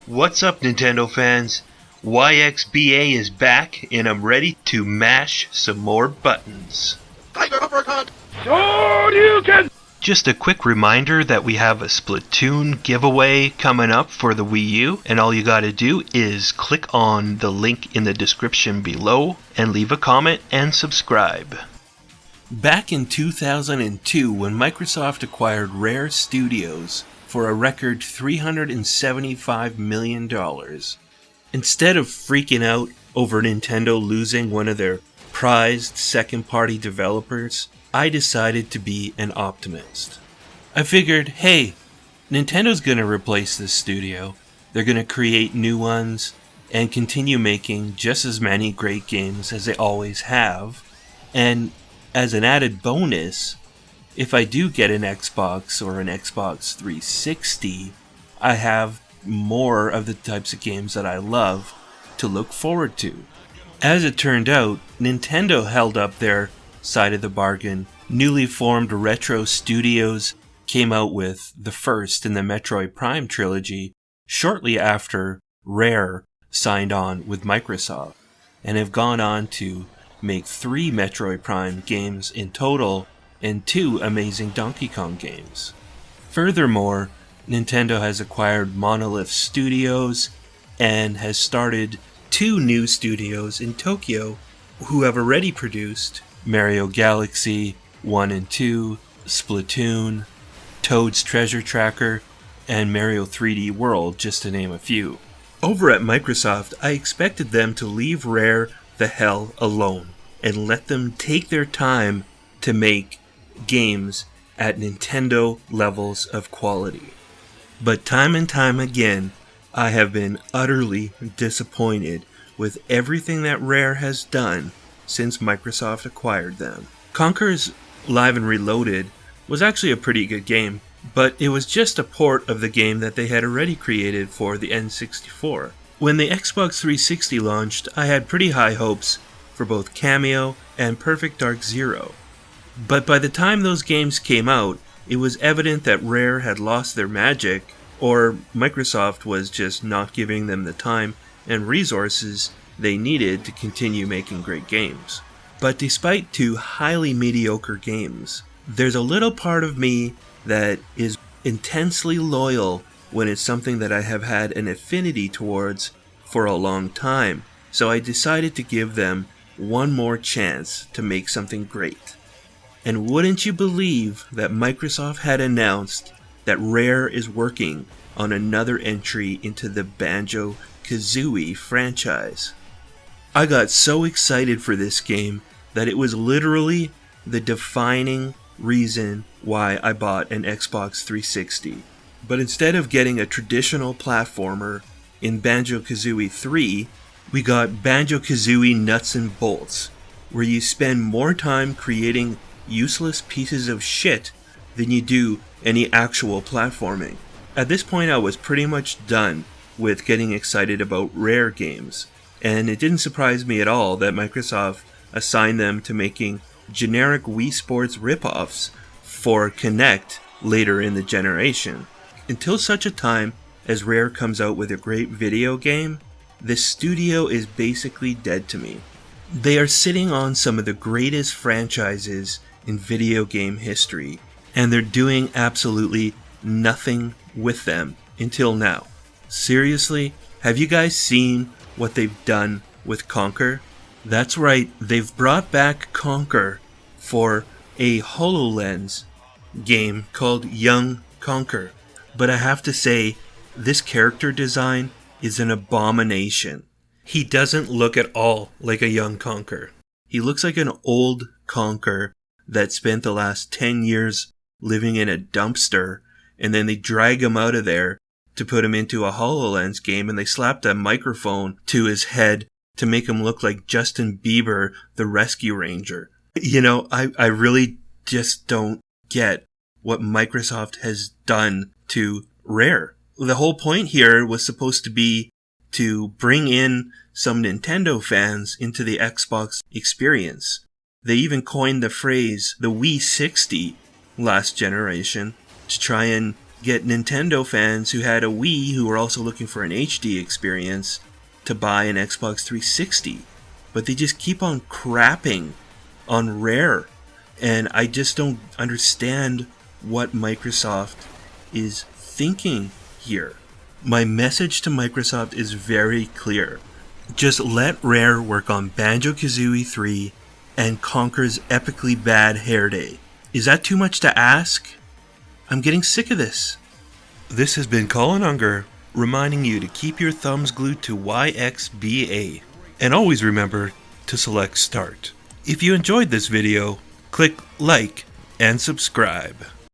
What's up, Nintendo fans? YXBA is back, and I'm ready to mash some more buttons. Tiger uppercut! Shoryuken! Just a quick reminder that we have a Splatoon giveaway coming up for the Wii U, and all you gotta do is click on the link in the description below and leave a comment and subscribe. Back in 2002, when Microsoft acquired Rare Studios for a record $375 million, instead of freaking out over Nintendo losing one of their prized second-party developers, I decided to be an optimist. I figured, hey, Nintendo's going to replace this studio. They're going to create new ones and continue making just as many great games as they always have. And as an added bonus, if I do get an Xbox or an Xbox 360, I have more of the types of games that I love to look forward to. As it turned out, Nintendo held up their side of the bargain. Newly formed Retro Studios came out with the first in the Metroid Prime trilogy shortly after Rare signed on with Microsoft, and have gone on to make 3 Metroid Prime games in total and 2 amazing Donkey Kong games. Furthermore, Nintendo has acquired Monolith Studios and has started 2 new studios in Tokyo who have already produced Mario Galaxy 1 and 2, Splatoon, Toad's Treasure Tracker, and Mario 3D World, just to name a few. Over at Microsoft, I expected them to leave Rare the hell alone and let them take their time to make games at Nintendo levels of quality. But time and time again, I have been utterly disappointed with everything that Rare has done since Microsoft acquired them. Conker's Live and Reloaded was actually a pretty good game, but it was just a port of the game that they had already created for the N64. When the Xbox 360 launched, I had pretty high hopes for both Cameo and Perfect Dark Zero. But by the time those games came out, it was evident that Rare had lost their magic, or Microsoft was just not giving them the time and resources they needed to continue making great games. But despite 2 highly mediocre games, there's a little part of me that is intensely loyal when it's something that I have had an affinity towards for a long time. So I decided to give them one more chance to make something great. And wouldn't you believe that Microsoft had announced that Rare is working on another entry into the Banjo-Kazooie franchise. I got so excited for this game that it was literally the defining reason why I bought an Xbox 360. But instead of getting a traditional platformer in Banjo-Kazooie 3, we got Banjo-Kazooie Nuts and Bolts, where you spend more time creating useless pieces of shit than you do any actual platforming. At this point, I was pretty much done with getting excited about Rare games, and it didn't surprise me at all that Microsoft assigned them to making generic Wii Sports ripoffs for Kinect later in the generation. Until such a time as Rare comes out with a great video game, this studio is basically dead to me. They are sitting on some of the greatest franchises in video game history, and they're doing absolutely nothing with them until now. Seriously, have you guys seen what they've done with Conker? That's right, they've brought back Conker for a Hololense game called Young Conker. But I have to say, this character design is an abomination. He doesn't look at all like a young Conker. He looks like an old Conker that spent the last 10 years living in a dumpster, and then they drag him out of there to put him into a HoloLens game, and they slapped a microphone to his head to make him look like Justin Bieber, the Rescue Ranger. You know, I really just don't get what Microsoft has done to Rare. The whole point here was supposed to be to bring in some Nintendo fans into the Xbox experience. They even coined the phrase the Wii 60 last generation to try and get Nintendo fans who had a Wii who were also looking for an HD experience to buy an Xbox 360. But they just keep on crapping on Rare. And I just don't understand what Microsoft is thinking here. My message to Microsoft is very clear. Just let Rare work on Banjo-Kazooie 3 and Conker's epically bad Hair Day. Is that too much to ask? I'm getting sick of this. This has been Colin Unger, reminding you to keep your thumbs glued to YXBA. And always remember to select Start. If you enjoyed this video, click like and subscribe.